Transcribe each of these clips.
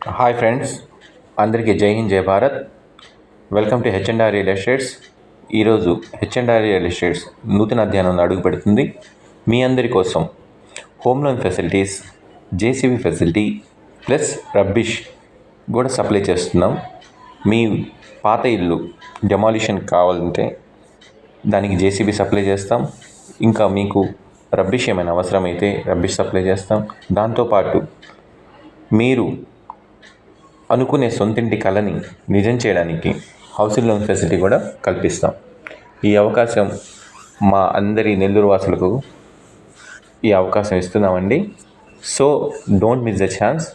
Hi friends, అందరికీ జై హింద్ జై Bharat. Welcome to H and R real estates. ఈరోజు హెచ్ఎండ్ఆర్ రియల్ ఎస్టేట్స్ నూతన అధ్యాయంలో అడుగు పెడుతుంది. మీ అందరి కోసం home loan facilities, JCB facility plus rubbish కూడా సప్లై చేస్తున్నాం. మీ పాత ఇల్లు డెమాలిషన్ కావాలంటే దానికి జేసీబీ సప్లై చేస్తాం. ఇంకా మీకు రబ్బిష్ ఏమైనా అవసరమైతే రబ్బిష్ సప్లై చేస్తాం. దాంతోపాటు మీరు అనుకునే సొంతింటి కళని నిజం చేయడానికి హౌసింగ్ లోన్ ఫెసిలిటీ కూడా కల్పిస్తాం. ఈ అవకాశం మా అందరి నెల్లూరు వాసులకు ఈ అవకాశం ఇస్తున్నామండి. So don't miss the chance.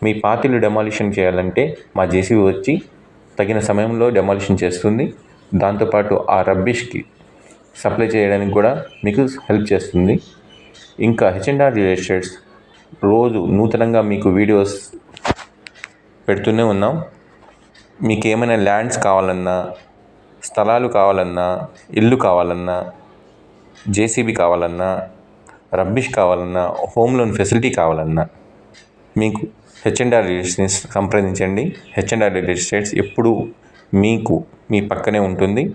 మీ పాతిల్లు డెమాలిషన్ చేయాలంటే మా జేసీబీ వచ్చి తగిన సమయంలో డెమాలిషన్ చేస్తుంది. దాంతోపాటు ఆ రబ్బిష్కి సప్లై చేయడానికి కూడా మీకు హెల్ప్ చేస్తుంది. ఇంకా హెచ్ఎండ్ఆర్ రియల్ ఎస్టేట్స్ రోజు నూతనంగా మీకు వీడియోస్ పెడుతూనే ఉన్నాం. మీకు ఏమైనా ల్యాండ్స్ కావాలన్నా, స్థలాలు కావాలన్నా, ఇల్లు కావాలన్నా, జేసీబీ కావాలన్నా, రబ్బిష్ కావాలన్నా, హోమ్ లోన్ ఫెసిలిటీ కావాలన్నా మీకు హెచ్ఎండ్ఆర్ రియల్ ఎస్టేట్స్ సంప్రదించండి. హెచ్ఎండ్ఆర్ రియల్ ఎస్టేట్స్ ఎప్పుడూ మీకు మీ పక్కనే ఉంటుంది.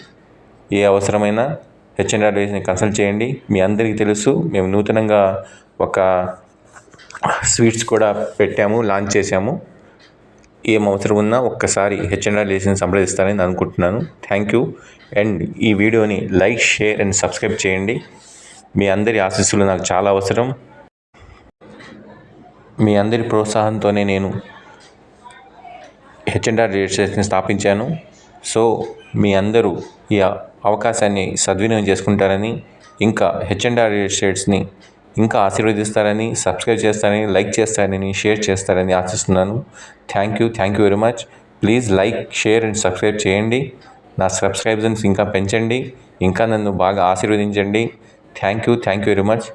ఏ అవసరమైనా హెచ్ఎండ్ఆర్ రియల్ ఎస్టేట్స్ని కన్సల్ట్ చేయండి. మీ అందరికీ తెలుసు, మేము నూతనంగా ఒక స్వీట్స్ కూడా పెట్టాము, లాంచ్ చేశాము. ఏం అవసరం ఉన్నా ఒక్కసారి హెచ్ఎండ్ఆర్ రియల్ ఎస్టేట్స్ని సంప్రదిస్తారని అనుకుంటున్నాను. Thank you. అండ్ ఈ వీడియోని లైక్, షేర్ అండ్ సబ్స్క్రైబ్ చేయండి. మీ అందరి ఆశీస్సులు నాకు చాలా అవసరం. మీ అందరి ప్రోత్సాహంతోనే నేను హెచ్ఎండ్ఆర్ రియల్ ఎస్టేట్స్ని స్థాపించాను. సో మీ అందరూ ఈ అవకాశాన్ని సద్వినియోగం చేసుకుంటారని, ఇంకా హెచ్ఎండ్ఆర్ రియల్ ఎస్టేట్స్ని ఇంకా ఆశీర్వదిస్తారని, సబ్స్క్రైబ్ చేస్తారని, లైక్ చేస్తారని, షేర్ చేస్తారని ఆశిస్తున్నాను. Thank you very much. Please like, share and subscribe చేయండి. నా సబ్స్క్రైబర్స్ ఇంకా పెంచండి, ఇంకా నన్ను బాగా ఆశీర్వదించండి. Thank you very much.